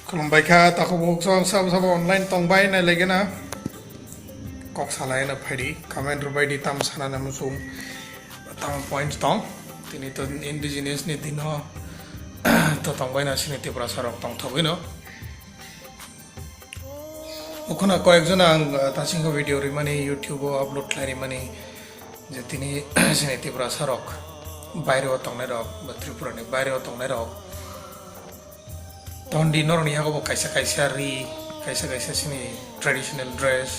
खुलुमबाय खा ताखौ सब online tongbai na legena kok salai na phadi comment baidi tam sana na musum tam points tong tini to indigenous ni dino to tongbai na sini Tripura sarok tong thogoi no okhona koyekjon ang tasingo video ri mani YouTube upload klari mani je tini sini Tripura sarok baire o tongnai rok ba Tripura ni baire o tongnai rok Tondi noroni hago kaisa kaisa sini traditional dress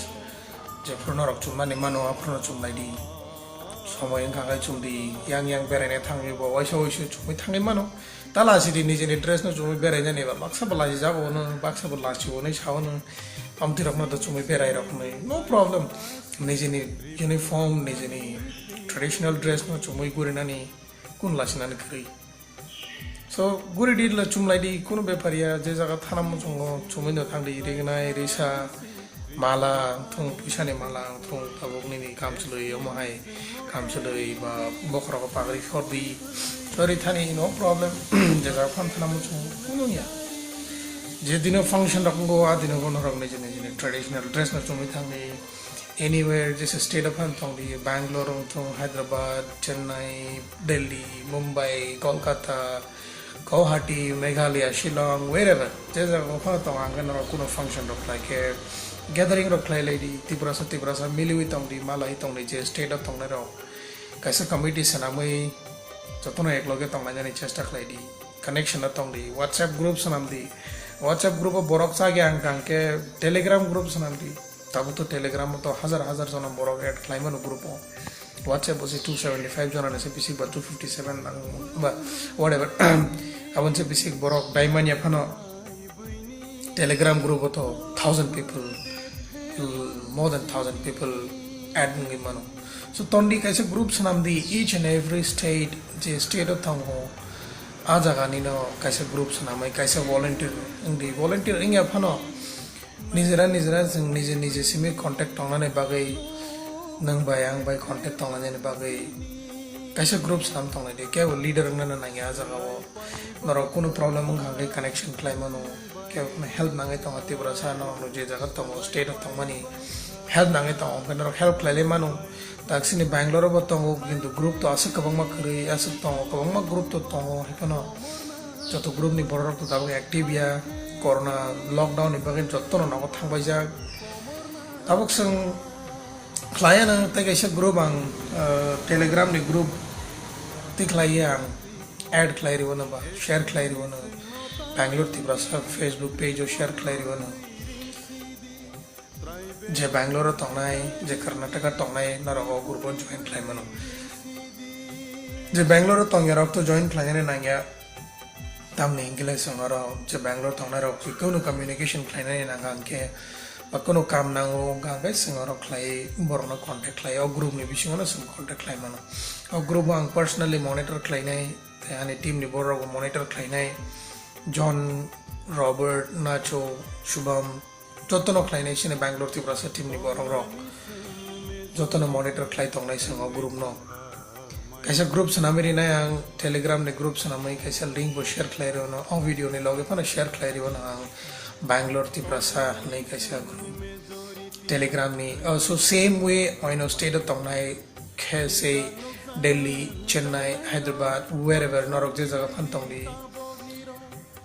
je pruno rok chumani mano apruno chumnai di somoy engka kai chumdi yang berene thangi bo waiso chumi thangi mano tala sidi nije ni dress no chumi berene ne ba baksa balaji jabo no baksa balaji wo nei chawo no amti rok no to chumi berai rok nei no problem nije ni uniform nije ni traditional dress no chumi gurina ni kun lasina ni kri So guri di la chumlai di kuno beparia je jaga thanam chungo chumino thangdi regna risa mala thung pisane mala thung tabokni ni kamchloi omhai kamchloi ba bokhra ko pagri khordi sorry thani no problem je jaga thanam chungo kuno nya je dino function rakgo adino kono rakne je traditional dress na chumi thangni anywhere just a state of thongdi Bangalore thong Hyderabad Chennai Delhi Mumbai Kolkata Guwahati, Meghalaya, Shillong, wherever. There's a kuno function of like a gathering of clay lady, Tibrasa, Mili with Tongdi, Malay Tongdi, state of Tongnero. Kaisa committee Sanamui, Chatono Ekloget Tongani Chesta lady, connection of Tongdi, WhatsApp groups Sanamdi, WhatsApp group of Boroksa Gang Kanke, Telegram groups Sanamdi, Tabuto Telegram to Hazard on a Borok at Climate group. WhatsApp was 275 on SPC but 257 but whatever I want to be sick borok diamond yapano Telegram group to 1,000 people more than 1,000 people adding mano so tondi kaise groups namdi each and every state je state of thango a jaga ni no kaise groups namai kaise volunteer ing yapano nijera sing nije simi contact tonane bagai nang bayang by contact tong ne bagai kaisa groups nam tong ne ke leader na na ya jaga wo noro kuno problem ang hang connection claim no ke help nangai tong Tripura sa no je jaga tong state of tong mani help nangai tong noro help claim mano taksini Bangalore bo tong kintu group to asa kabang ma kare asa tong kabang ma group to tong hipano joto group ni borok to dago active ya corona lockdown ni bagai joto no ko thang bai ja tabuk sang Klien ang taga group ang Telegram ni group ti klien add klien riwana ba share klien riwana Bangalore Tripura sa Facebook page o share klien riwana je Bangalore tongnai je Karnataka tongnai narago group on join klien mano je Bangalore tongya rok to join klien ne nangya tamne ingile sangara je Bangalore tongnai rok kono communication klien ne nangang ke Pakono kam nango gagai singoro clay borno contact clay o group ni bisingona sum contact clay mano o group ang personally monitor clay nai ani team ni borro monitor clay nai John Robert Nacho Shubham jotono clay nai sine Bangalore Tripura sa team ni borro ro jotono monitor clay tong nai sing o group no kaisa group sanamiri nai ang Telegram ni group sanamai kaisa link bo share clay ro no o video ni loge pana share clay ro na Bangalore Tripura sa nahi kaisa Telegram ni also same way I know state of Tongnai say Delhi Chennai Hyderabad wherever norok je jaga phan tongli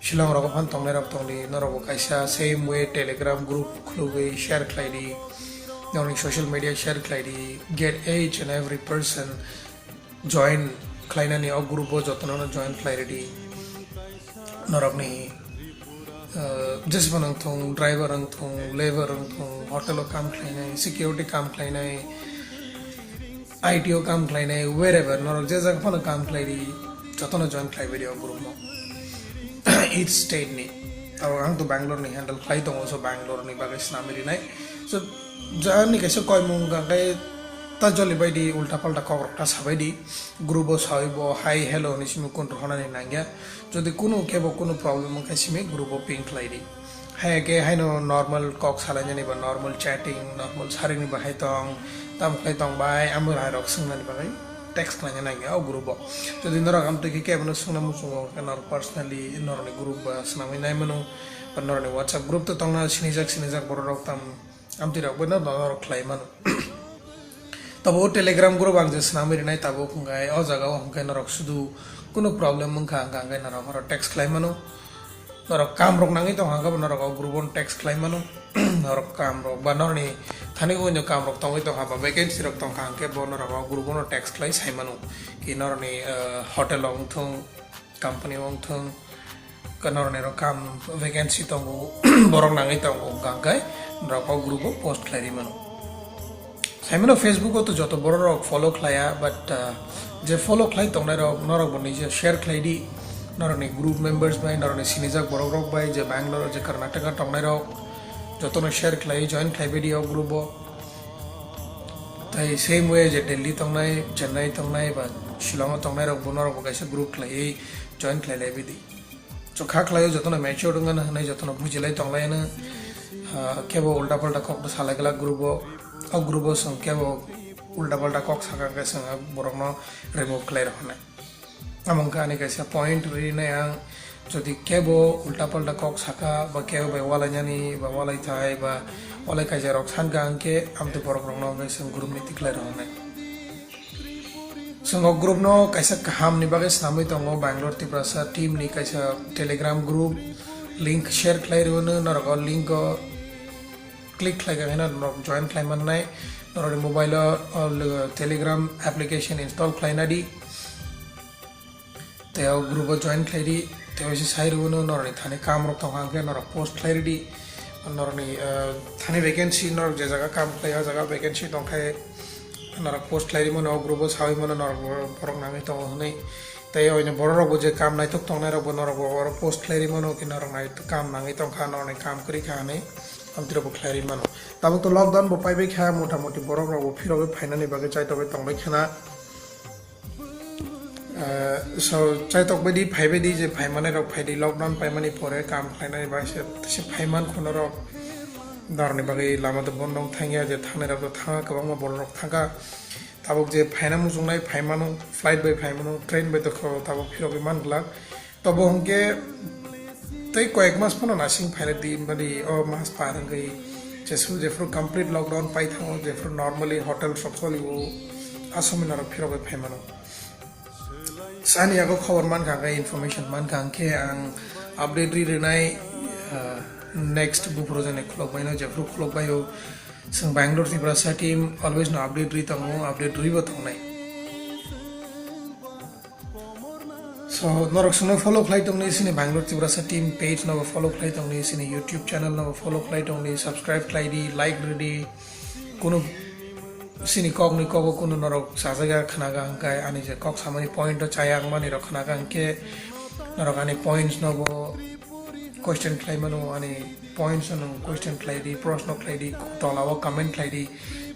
Shillong rok phan tongnai rok tongli norok kaisa same way Telegram group khulugi share klaidi norok social media share klaidi get each and every person join klaina ni o group bo jotno na join klaidi norok ni just banang thong driver ang thong labor ang thong hotel o kam khlainai security kam khlainai ITO kam khlainai wherever norok je jaga phana kam khlairi jotono join khlai video group mo each state ni aw ang to Bangalore ni handle khlai tong so Bangalore ni bagai snamiri nai so jani kaisa Kanmung ga kai ta joli bai di ulta palta kor ka sabai di group o saibo hi hello ni simu kontro hona ni nangya jodi kuno kebo kuno problem ka simi group o pink lady hai ke hai no normal kok sala ni ba normal chatting normal saring ni ba hai tong tam kai tong bai amur hai rok sing ni ba text klanya na ya group bo jadi norok am tiki ke mano sungna musungo kanor personally norni group ba snami nai mano norni WhatsApp group to tongna sinijak borok tam am tirak bena norok klai mano tabo telegram group ang jes nami rinai tabo kungai o jaga o kungai norok sudu kuno problem mungka angkai norok text klai mano norok kam rok nangi tong hangka norok group on text klai mano norok kam rok ba norni thani ko nyo kam rok tong ito ha ba vacancy rok tong hangke bo norok group on text klai sai mano ki norni hotel ong thong company ong thong kanor nero kam vacancy tong borok nangi tong angkai norok group on post klai mano sai mano Facebook to joto borok follow klaya but je follow klai tong norok boni je share klai di noroni group members by noroni sinijak borok rok by je Bangalore je Karnataka tong rok joto no share klai join klai video group bo tai same way je Delhi tong nai Chennai tong nai ba Shillong tong rok bonorok gaisa group klai join klai lai bidi so kha klai joto no mature dungan nai joto no bujilai tong lai na kebo ulta palta kok sala gala group bo o group bo song kebo ulta palta kok saka ga sang borok no remove klai rahna among kani kaisa point ri na yang jodi kebo ulta palta kok saka ba kebo ba wala nyani ba wala thai ba wala kaisa rok san gang ke am to borok rong no ga sang group ni tikla rahna sang group no kaisa kaham ni bagai samai tongo Bangalore Tripura sa team ni kaisa telegram group link share klai ro na ro link click klai ga na join klai man nai ro mobile telegram application install klai na di te group join klai di te wasi sai ro no norni thane kam rok tong hangke nor post klai di norni thane vacancy nor je jaga kam klai jaga vacancy tong khai nor post klai mo no group sai mo nor borok nami tong nei te oine borok bo je kam nai tok tong nai ro nor bo post klai mo no ki nor nai kam nangi tong kha nor kam kri kha nei am tira bo klai mano tabo to lockdown bo pai be kha motamoti borok ro bo phiro be finally bage chai to be tong be khana so chai tok bedi phai bedi je phai mane rok phai di lockdown pai mani pore kam khai nai ba se phai man khono rok darni bagai lama to bondong Thangya je thane rok to thanga kabang ma bor rok thanga tabok je phai na mujung nai phai mano flight by phai mano train by to kho tabok phiro be man glak tabo hongke tei koek mas pano nasing phai di badi o mas parang gai jesu je fru complete lockdown pai thango je fru normally hotel shop soli wo asomina rok phiro be phai mano sani ako khobor man ka information man ka ke ang update ri renai next bu project ne khlok bai no je fru khlok bai o sang Bangalore Tripura sa team always no update ri tango update ri bo tong nai so norok suno follow flight tong ni sini Bangalore Tripura sa team page no follow flight tong ni sini YouTube channel no follow flight tong ni subscribe flight di like di kuno sini kok ni kok kuno norok sajaga khana ga angkai ani je kok samani point to chayang mani ro khana ga angke norok ani points no bo question klai mano ani points no question klai di proshno klai di tolawa comment klai di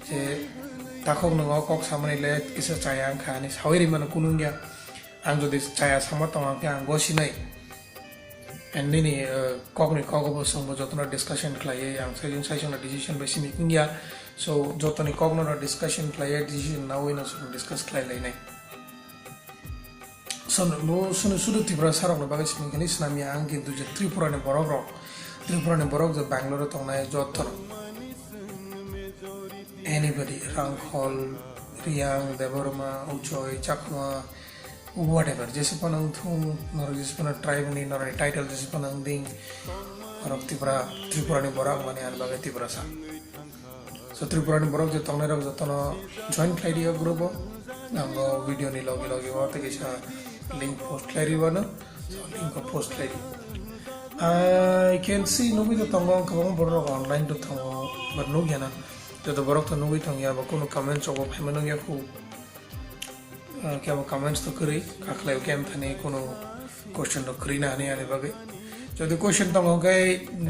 je takhok no kok samani le kisa chayang kha ani sawiri mano kunungya ang jodi chaya sama tong angke ang gosi nai and nini kok ni kok bo song bo jotna discussion klai ang session na decision ba simi kungya so jotoni kogno discussion klai decision now in so discuss klai lai nai so no suno sudu Tripura sarok no bagai simi kani snami ang kintu je Tripura ne borok je Bangalore tong nai jotor anybody Rangkhol Riang Debbarma Uchoy Chakma whatever jese panang thung nor jese panang tribe ni nor title jese panang ding nor Tripura ne borok mane an bagai Tripura sa so Tripura ni borok je tong nai rok jotono join klai di group nango video ni logi wa te kisa link post klai ri bana so link ko post klai ri I can see no video tong kabang borok online to tong but no gana to borok to no video tong ya ba kono comments obo phemano ya khu kya ba comments to kri kaklai kem thane kono question to kri na ani bagai যদি question তম গাই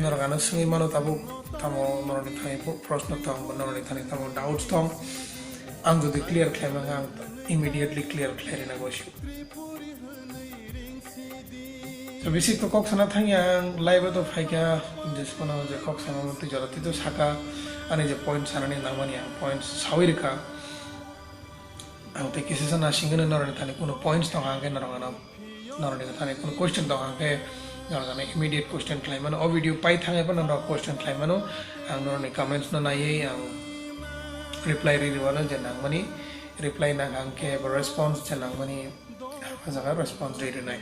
নরগানা সঙ্গে মানো তাবো তামো নরনি থাই প্রশ্ন তম নরনি Thani তামো doubts তম আং যদি clear ক্লাইমা আং ইমিডিয়েটলি ক্লিয়ার ক্লাইরিনা গসি তো বেশি তো কক সানা থাঙ্গিয়া লাইভ তো ফাইকা যেসপনা যে কক সানা মতে জরতি তো সাকা আনি যে পয়েন্ট সানানি নামানি points সাউইরকা ang te kisi sana singin norani tani kuno points tong angke norangana norani tani kuno question tong angke norangana immediate question claim mano o video pai thangai pa norang question claim mano ang norani comments no nai ang reply ri wala janang mani reply nang angke response janang mani jaga response ri nai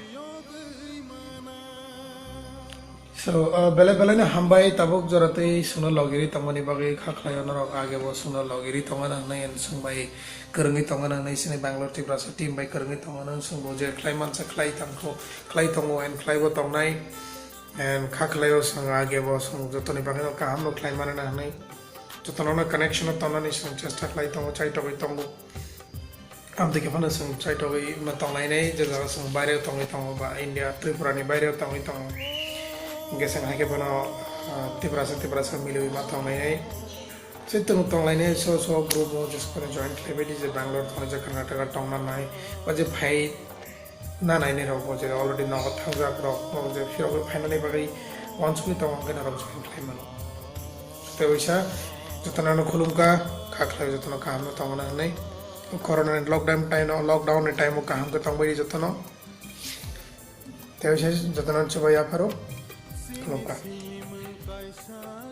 so bele na hambai tabuk jorate suno logiri tamani bagi khaklayo norok age bo suno logiri tongana nai en sungbai kerungi tongana nai sini Bangalore Tripura team by kerungi tongana sungbo je klaiman sa klai tangko klai tongo en klai bo tongnai and khaklayo sung age bo sung jotoni bagi no kaham no klaiman na nai jotono na connection tonani sung chesta klai tongo chai togi tongo am deke phana sung chai togi ma tongnai nei je jaga sung baire tongi tongo ba India Tripura ni baire tongi tongo gesang hake bono Tripura sa milui ma tongnai nei Situng tong lainnya so group mo just kore join klebe di je Bangalore thong je Karnataka tong na nai ba je phai na nai ne ro je already no Thangya ro je phiro ko finally bagai once we tong ke na ro join klebe mano te oisa jotana no khulum ka khakla jotana ka ham tong na nai corona lockdown time ka ham ka tong bai jotana te oisa jotana chobaya pharo khulum ka